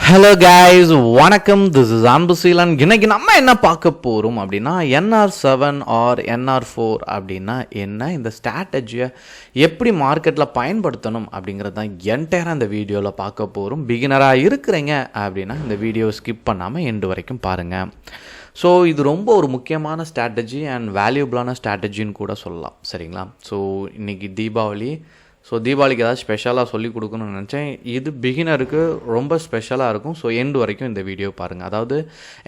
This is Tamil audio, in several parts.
ஹலோ கைஸ், வணக்கம். This is Ambuseelan. இன்னைக்கு நம்ம என்ன பார்க்க போகிறோம் அப்படின்னா NR7 ஆர் NR4 அப்படின்னா என்ன, இந்த ஸ்ட்ராட்டஜியை எப்படி மார்க்கெட்டில் பயன்படுத்தணும் அப்படிங்கிறது தான் என்டையராக இந்த வீடியோவில் பார்க்க போகிறோம். பிகினராக இருக்கிறீங்க அப்படின்னா இந்த வீடியோவை ஸ்கிப் பண்ணாமல் எண்டு வரைக்கும் பாருங்கள். ஸோ இது ரொம்ப ஒரு முக்கியமான ஸ்ட்ராட்டஜி அண்ட் வேல்யூபிளான ஸ்ட்ராட்டஜின்னு கூட சொல்லலாம், சரிங்களா? ஸோ இன்றைக்கி தீபாவளி. ஸோ தீபாவளிக்கு ஏதாவது ஸ்பெஷலாக சொல்லிக் கொடுக்கணும்னு நினச்சேன். இது பிகினருக்கு ரொம்ப ஸ்பெஷலாக இருக்கும். ஸோ எண்டு வரைக்கும் இந்த வீடியோ பாருங்கள். அதாவது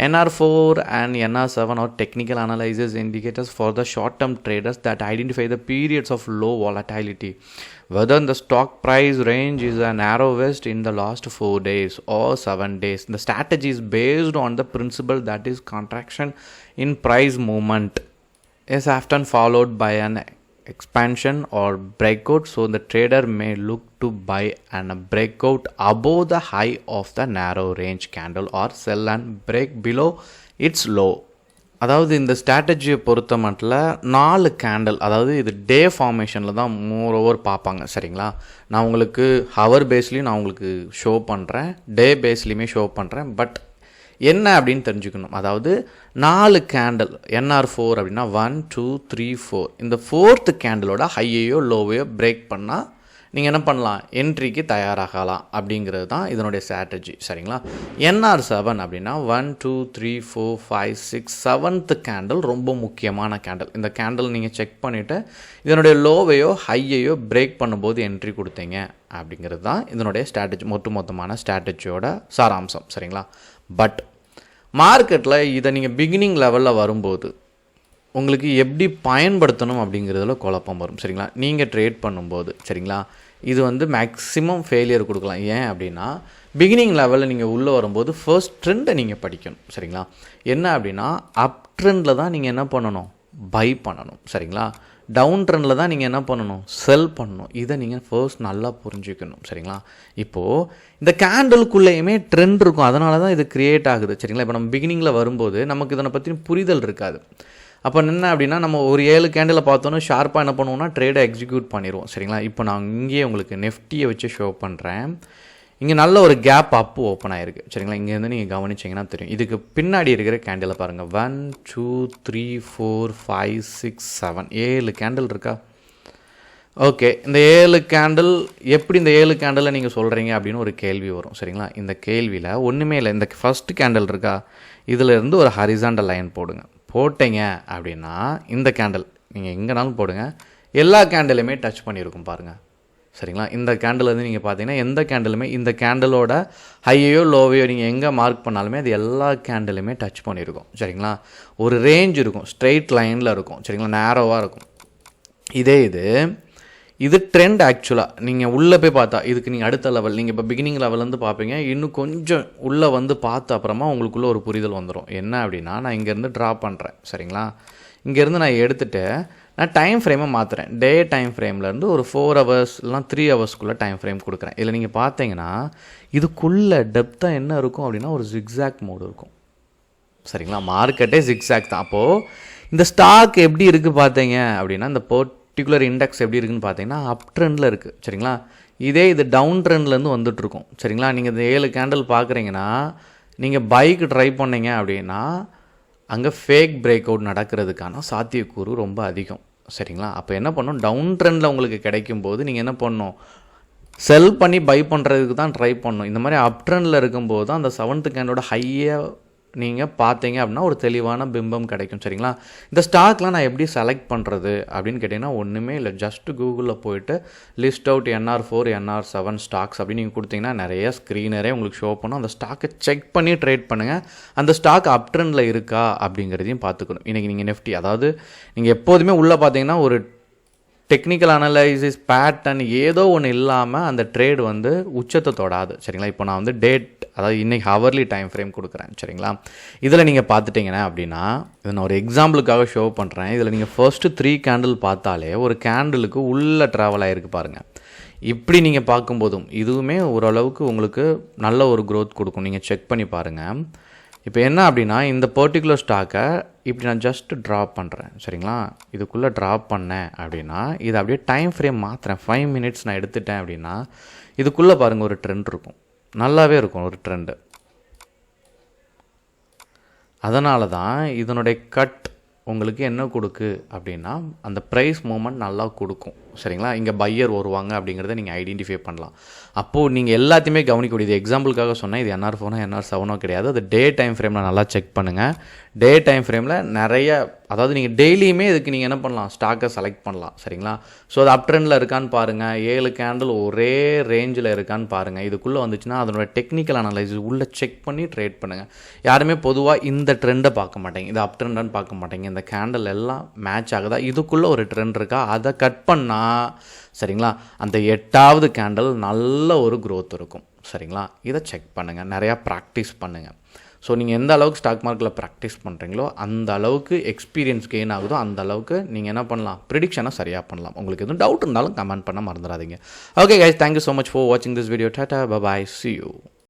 NR4 and NR7 are technical analysis indicators for the short-term traders that identify the periods of low volatility, whether the stock price range is a narrowest in the last 4 days or 7 days. The strategy is based on the principle that is contraction in price movement is often followed by an expansion or breakout, so the trader may look to buy and breakout above the high of the narrow range candle or sell and break below its low. அதாவது இந்த ஸ்ட்ராட்டஜியை பொறுத்த மட்டும் 4 கேண்டில், அதாவது இது டே ஃபார்மேஷனில் தான் மோர் ஓவர் பார்ப்பாங்க, சரிங்களா? நான் உங்களுக்கு ஹவர் பேஸ்லேயும் நான் உங்களுக்கு ஷோ பண்ணுறேன், டே பேஸ்லேயுமே ஷோ பண்ணுறேன். பட் என்ன அப்படின்னு தெரிஞ்சுக்கணும். அதாவது 4 கேண்டில் NR4 அப்படின்னா 1 2 3 4, இந்த 4th கேண்டிலோட ஹையையோ லோவையோ பிரேக் பண்ணால் நீங்கள் என்ன பண்ணலாம், என்ட்ரிக்கு தயாராகலாம் அப்படிங்கிறது தான் இதனுடைய ஸ்ட்ராட்டஜி, சரிங்களா? NR7 அப்படின்னா 1 2 3 4 5 6 7th கேண்டில் ரொம்ப முக்கியமான கேண்டில். இந்த கேண்டில் நீங்கள் செக் பண்ணிவிட்டு இதனுடைய லோவையோ ஹையையோ பிரேக் பண்ணும்போது என்ட்ரி கொடுத்தீங்க அப்படிங்கிறது தான் இதனுடைய ஸ்ட்ராட்டஜி, மொத்தமான ஸ்ட்ராட்டஜியோட சாராம்சம், சரிங்களா? பட் மார்க்கெட்டில் இதை நீங்கள் பிகினிங் லெவலில் வரும்போது உங்களுக்கு எப்படி பயன்படுத்தணும் அப்படிங்கிறதுல குழப்பம் வரும், சரிங்களா? நீங்கள் ட்ரேட் பண்ணும்போது, சரிங்களா? இது வந்து மேக்ஸிமம் ஃபெயிலியர் கொடுக்கலாம். ஏன் அப்படின்னா பிகினிங் லெவலில் நீங்கள் உள்ளே வரும்போது ஃபர்ஸ்ட் ட்ரெண்டை நீங்கள் படிக்கணும், சரிங்களா? என்ன அப்படின்னா அப் ட்ரெண்டில் தான் நீங்கள் என்ன பண்ணணும், பை பண்ணணும், சரிங்களா? டவுன் ட்ரெண்டில் தான் நீங்கள் என்ன பண்ணணும், செல் பண்ணணும். இதை நீங்கள் ஃபர்ஸ்ட் நல்லா புரிஞ்சுக்கணும், சரிங்களா? இப்போது இந்த கேண்டலுக்குள்ளேயுமே ட்ரெண்ட் இருக்கும், அதனால தான் இது க்ரியேட் ஆகுது, சரிங்களா? இப்போ நம்ம பிகினிங்கில் வரும்போது நமக்கு இதனை பற்றி புரிதல் இருக்காது. அப்போ என்ன அப்படின்னா நம்ம ஒரு 7 கேண்டில் பார்த்தோன்னா ஷார்ப்பாக என்ன பண்ணுவோம்னா ட்ரேடை எக்ஸிக்யூட் பண்ணிடுவோம், சரிங்களா? இப்போ நான் இங்கேயே உங்களுக்கு நெஃப்டியை வச்சு ஷோ பண்ணுறேன். இங்கே நல்ல ஒரு கேப் அப்பு ஓப்பன் ஆகிருக்கு, சரிங்களா? இங்கேருந்து நீங்கள் கவனிச்சிங்கன்னா தெரியும். இதுக்கு பின்னாடி இருக்கிற கேண்டிலை பாருங்கள். 1 2 3 4 5 6 7 7 கேண்டில் இருக்கா? ஓகே, இந்த 7 கேண்டில் எப்படி இந்த 7 கேண்டில் நீங்கள் சொல்கிறீங்க அப்படின்னு ஒரு கேள்வி வரும், சரிங்களா? இந்த கேள்வியில் ஒன்றுமே இல்லை. இந்த ஃபஸ்ட்டு கேண்டில் இருக்கா, இதில் இருந்து ஒரு ஹரிசாண்டல் லைன் போட்டீங்க அப்படின்னா இந்த கேண்டில் நீங்கள் எங்கேனாலும் போடுங்க, எல்லா கேண்டிலுமே டச் பண்ணியிருக்கும் பாருங்கள், சரிங்களா? இந்த கேண்டில் வந்து நீங்கள் பார்த்தீங்கன்னா எந்த கேண்டிலுமே இந்த கேண்டிலோட ஹையோ லோவையோ நீங்கள் எங்கே மார்க் பண்ணாலுமே அது எல்லா கேண்டிலுமே டச் பண்ணியிருக்கும், சரிங்களா? ஒரு ரேஞ்ச் இருக்கும், ஸ்ட்ரெயிட் லைனில் இருக்கும், சரிங்களா? நேரோவாக இருக்கும். இது ட்ரெண்ட். ஆக்சுவலாக நீங்கள் உள்ளே போய் பார்த்தா இதுக்கு நீங்கள் அடுத்த லெவல், நீங்கள் இப்போ பிகினிங் லெவல்லேருந்து பார்ப்பீங்க, இன்னும் கொஞ்சம் உள்ளே வந்து பார்த்த அப்புறமா உங்களுக்குள்ளே ஒரு புரிதல் வந்துடும். என்ன அப்படின்னா நான் இங்கேருந்து ட்ரா பண்ணுறேன், சரிங்களா? இங்கேருந்து நான் எடுத்துகிட்டு நான் டைம் ஃப்ரேமை மாற்றுறேன். டே டைம் ஃப்ரேம்லேருந்து ஒரு 4 hours இல்லைனா 3 hours டைம் ஃப்ரேம் கொடுக்குறேன். இதில் நீங்கள் பார்த்தீங்கன்னா இதுக்குள்ளே டெப்த்தாக என்ன இருக்கும் அப்படின்னா ஒரு ஜிக்ஸாக் மோடு இருக்கும், சரிங்களா? மார்க்கெட்டே ஜிக்ஸாக் தான். அப்போது இந்த ஸ்டாக் எப்படி இருக்குது பார்த்தீங்க அப்படின்னா இந்த பர்டிகுலர் இண்டெக்ஸ் எப்படி இருக்குதுன்னு பார்த்தீங்கன்னா அப் ட்ரெண்டில் இருக்குது, சரிங்களா? இது டவுன் ட்ரெண்ட்லேருந்து வந்துட்டுருக்கும், சரிங்களா? நீங்கள் இந்த 7 கேண்டில் பார்க்குறீங்கன்னா நீங்கள் பைக்கு ட்ரை பண்ணீங்க அப்படின்னா அங்கே ஃபேக் பிரேக் அவுட் நடக்கிறதுக்கான சாத்தியக்கூறு ரொம்ப அதிகம், சரிங்களா? அப்போ என்ன பண்ணணும், டவுன் ட்ரெண்டில் உங்களுக்கு கிடைக்கும் போது நீங்கள் என்ன பண்ணணும், செல் பண்ணி பை பண்ணுறதுக்கு தான் ட்ரை பண்ணணும். இந்த மாதிரி அப் ட்ரெண்டில் இருக்கும்போது தான் அந்த 7th கேண்டோட ஹையை நீங்கள் பார்த்தீங்க அப்படின்னா ஒரு தெளிவான பிம்பம் கிடைக்கும், சரிங்களா? இந்த ஸ்டாக்லாம் நான் எப்படி செலக்ட் பண்ணுறது அப்படின்னு கேட்டிங்கன்னா ஒன்றுமே இல்லை. ஜஸ்ட் கூகுளில் போய்ட்டு list out NR4 NR7 stocks அப்படின்னு நீங்கள் கொடுத்தீங்கன்னா நிறைய ஸ்க்ரீனரே உங்களுக்கு ஷோ பண்ணும். அந்த ஸ்டாக்கை செக் பண்ணி ட்ரேட் பண்ணுங்கள். அந்த ஸ்டாக் அப் ட்ரெண்டில் இருக்கா அப்படிங்கிறதையும் பார்த்துக்கணும். இன்றைக்கி நீங்கள் நெஃப்டி, அதாவது நீங்கள் எப்போதுமே உள்ளே பார்த்தீங்கன்னா ஒரு டெக்னிக்கல் அனலைசிஸ் பேட்டர்ன் ஏதோ ஒன்று இல்லாமல் அந்த ட்ரேட் வந்து உச்சத்தை தொடாது, சரிங்களா? இப்போ நான் வந்து டேட், அதாவது இன்றைக்கி ஹவர்லி டைம் ஃப்ரேம் கொடுக்குறேன், சரிங்களா? இதில் நீங்கள் பார்த்துட்டிங்கன்னா அப்படின்னா இதை நான் ஒரு எக்ஸாம்பிளுக்காக ஷோ பண்ணுறேன். இதில் நீங்கள் ஃபர்ஸ்ட்டு 3 கேண்டில் பார்த்தாலே ஒரு கேண்டிலுக்கு உள்ளே ட்ராவல் ஆகிருக்கு பாருங்கள். இப்படி நீங்கள் பார்க்கும்போதும் இதுவுமே ஓரளவுக்கு உங்களுக்கு நல்ல ஒரு க்ரோத் கொடுக்கும், நீங்கள் செக் பண்ணி பாருங்கள். இப்போ என்ன அப்படின்னா இந்த பர்டிகுலர் ஸ்டாக்கை இப்படி நான் ஜஸ்ட் ட்ராப் பண்ணுறேன், சரிங்களா? இதுக்குள்ளே ட்ராப் பண்ணேன் அப்படின்னா இதை அப்படியே டைம் ஃப்ரேம் மாற்றுறேன். 5 minutes நான் எடுத்துட்டேன் அப்படின்னா இதுக்குள்ளே பாருங்கள் ஒரு ட்ரெண்ட் இருக்கும், நல்லாவே இருக்கும் ஒரு ட்ரெண்டு. அதனால தான் இதனுடைய கட் உங்களுக்கு என்ன கொடுக்கு அப்படின்னா அந்த ப்ரைஸ் மூமெண்ட் நல்லா கொடுக்கும். சரிங்களா? இங்கே பையர் வருவாங்க அப்படிங்கிறத நீங்கள் ஐடென்டிஃபை பண்ணலாம். அப்போது நீங்கள் எல்லாத்தையுமே கவனிக்கக்கூடியது. எக்ஸாம்பிளுக்காக சொன்னால் இது NR4 NR7 கிடையாது. அது டே டைம் ஃப்ரேமில் நல்லா செக் பண்ணுங்கள். டே டைம் ஃப்ரேமில் நிறைய, அதாவது நீங்கள் டெய்லியுமே இதுக்கு நீங்கள் என்ன பண்ணலாம், ஸ்டாக்கை செலக்ட் பண்ணலாம். சரிங்களா? ஸோ அது அப் ட்ரெண்டில் இருக்கான்னு பாருங்கள். 7 கேண்டில் ஒரே ரேஞ்சில் இருக்கான்னு பாருங்கள். இதுக்குள்ளே வந்துச்சுன்னா அதனோட டெக்னிக்கல் அனலைசிஸ் உள்ளே செக் பண்ணி ட்ரேட் பண்ணுங்கள். யாருமே பொதுவாக இந்த ட்ரெண்டை பார்க்க மாட்டேங்க, இது அப் ட்ரெண்டான்னு பார்க்க மாட்டேங்க. இந்த கேண்டில் எல்லாம் மேட்ச் ஆகுதா, இதுக்குள்ளே ஒரு ட்ரெண்ட் இருக்கா, அதை கட் பண்ணால் சரிங்களா அந்த 8வது கேண்டில் நல்ல ஒரு க்ரோத் இருக்கும். சரிங்களா? இதை செக் பண்ணுங்கள், நிறையா ப்ராக்டிஸ் பண்ணுங்கள். ஸோ நீங்கள் எந்த அளவுக்கு ஸ்டாக் மார்க்கெட்டில் ப்ராக்டிஸ் பண்ணுறீங்களோ அந்த அளவுக்கு எக்ஸ்பீரியன்ஸ் கெயின் ஆகுதோ அந்த அளவுக்கு நீங்கள் என்ன பண்ணலாம், ப்ரிடிக்ஷனை சரியாக பண்ணலாம். உங்களுக்கு எதுவும் டவுட் இருந்தாலும் கமெண்ட் பண்ண மறந்துடாதீங்க. Okay guys, thank you so much for வாட்சிங் this video. Tata, bye bye, see you.